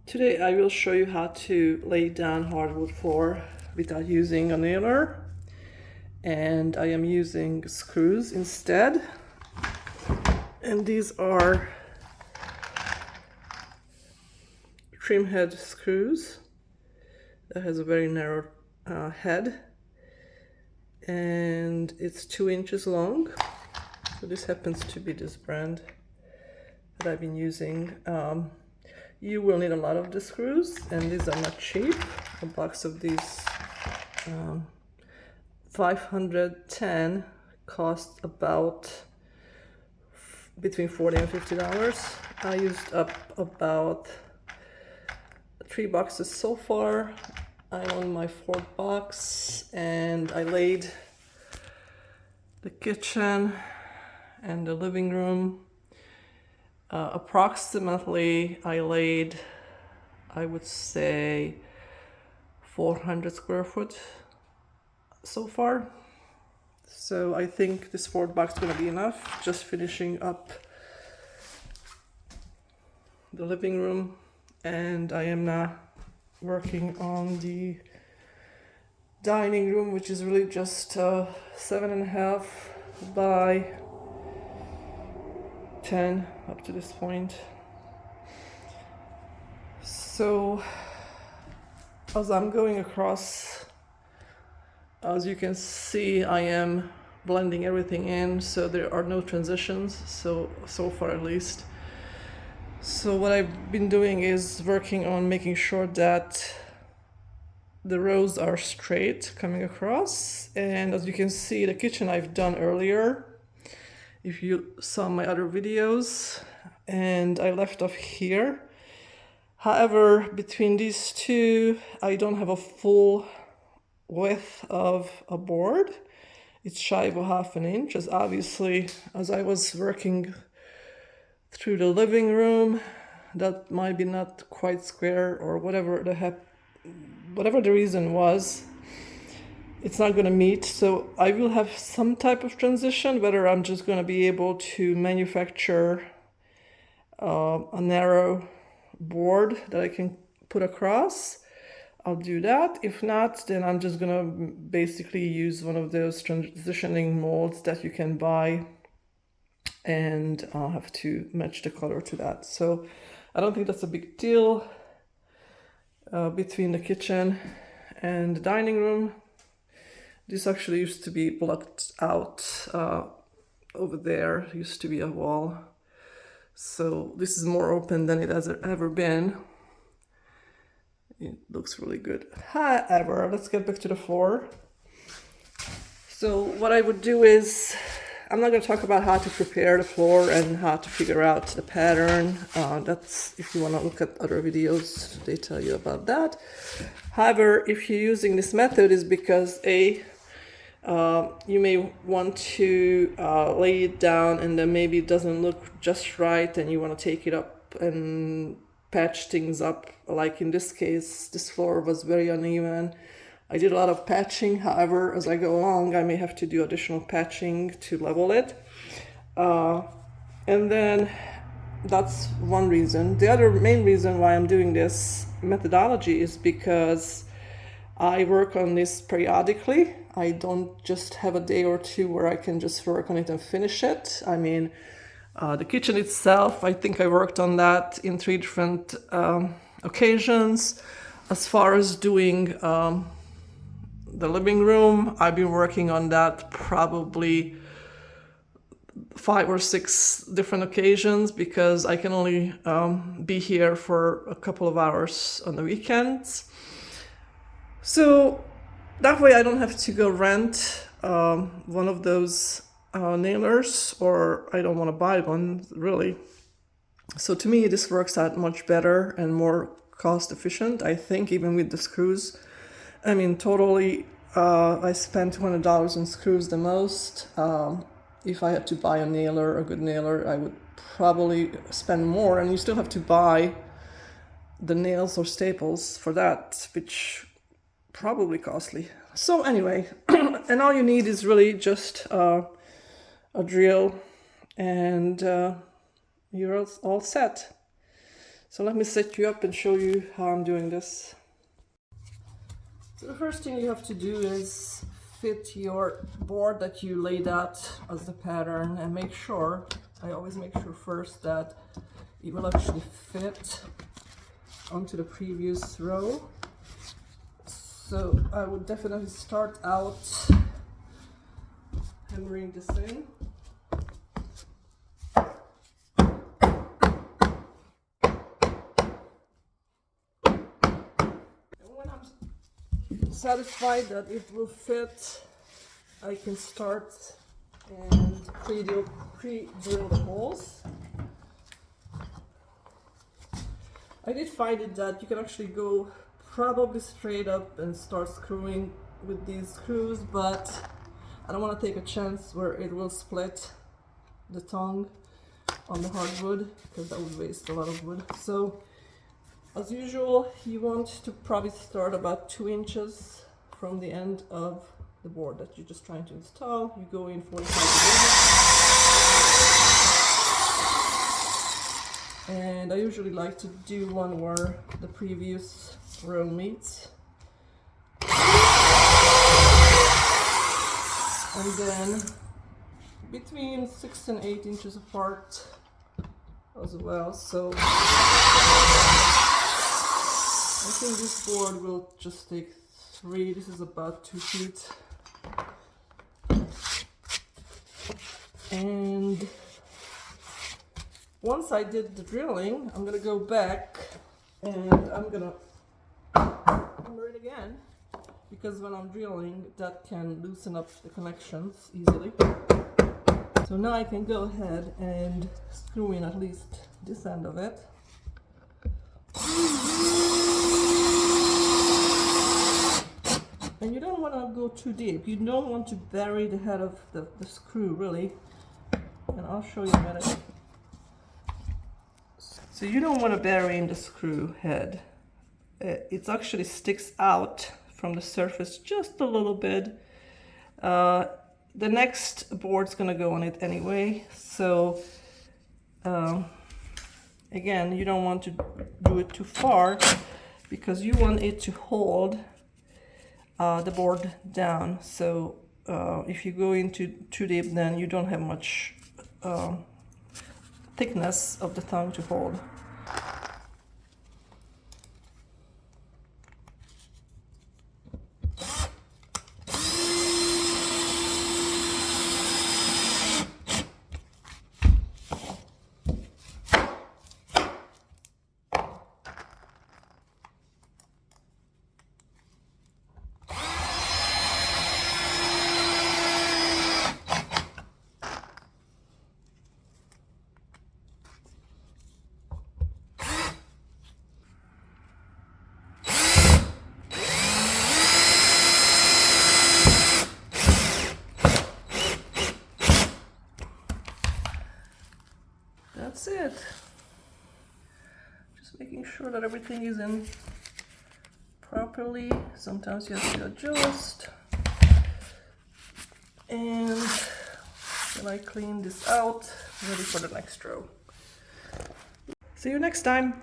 Today I will show you how to lay down hardwood floor without using a nailer, and I am using screws instead, and these are trim head screws that has a very narrow head, and it's 2 inches long. So this happens to be this brand that I've been using. You will need a lot of the screws, and these are not cheap. A box of these 510 cost about between $40 and $50. I used up about 3 boxes so far. I'm on my 4th box, and I laid the kitchen and the living room. Approximately, I laid, I would say, 400 square foot so far. So I think this 4th box is going to be enough. Just finishing up the living room, and I am now working on the dining room, which is really just 7.5 by 10 up to this point. So as I'm going across, as you can see, I am blending everything in, so there are no transitions, so far at least. So what I've been doing is working on making sure that the rows are straight coming across. And as you can see, the kitchen I've done earlier, if you saw my other videos, and I left off here. However, between these two, I don't have a full width of a board. It's shy of a half an inch, as obviously, as I was working through the living room, that might be not quite square, or whatever the reason was, it's not going to meet. So I will have some type of transition, whether I'm just going to be able to manufacture a narrow board that I can put across. I'll do that. If not, then I'm just going to basically use one of those transitioning molds that you can buy, and I'll have to match the color to that. So I don't think that's a big deal. Between the kitchen and the dining room, this actually used to be blocked out. Over there used to be a wall, so this is more open than it has ever been. It looks really good. However, let's get back to the floor. So what I would do is, I'm not going to talk about how to prepare the floor and how to figure out the pattern. That's, if you want to look at other videos, they tell you about that. However, if you're using this method, is because you may want to lay it down, and then maybe it doesn't look just right, and you want to take it up and patch things up. Like in this case, this floor was very uneven. I did a lot of patching. However, as I go along, I may have to do additional patching to level it. And then that's one reason. The other main reason why I'm doing this methodology is because I work on this periodically. I don't just have a day or two where I can just work on it and finish it. I mean, the kitchen itself, I think I worked on that in 3 different occasions. As far as doing the living room, I've been working on that probably 5 or 6 different occasions, because I can only be here for a couple of hours on the weekends. So that way I don't have to go rent one of those nailers, or I don't want to buy one, really. So to me, this works out much better and more cost efficient, I think, even with the screws. I mean, totally, I spent $200 on screws the most. If I had to buy a good nailer, I would probably spend more, and you still have to buy the nails or staples for that, which probably costly. So anyway, and all you need is really just a drill, and you're all set. So let me set you up and show you how I'm doing this. So the first thing you have to do is fit your board that you laid out as the pattern, and make sure, I always make sure first that it will actually fit onto the previous row. So I would definitely start out hammering this in. And when I'm satisfied that it will fit, I can start and pre-drill the holes. I did find it that you can actually go probably straight up and start screwing with these screws, but I don't want to take a chance where it will split the tongue on the hardwood, because that would waste a lot of wood. So as usual, you want to probably start about 2 inches from the end of the board that you're just trying to install. You go in 45 degrees. And I usually like to do one where the previous row meets. And then between 6 and 8 inches apart as well. So I think this board will just take 3. This is about 2 feet. And once I did the drilling, I'm gonna go back and I'm gonna hammer it again, because when I'm drilling, that can loosen up the connections easily. So now I can go ahead and screw in at least this end of it. And you don't want to go too deep. You don't want to bury the head of the screw, really. And I'll show you in a minute. So you don't want to bury in the screw head. It actually sticks out from the surface just a little bit. The next board's gonna go on it anyway. So again, you don't want to do it too far, because you want it to hold the board down. So if you go into too deep, then you don't have much thickness of the tongue to hold. That's it. Just making sure that everything is in properly. Sometimes you have to adjust. And then I clean this out, ready for the next row. See you next time.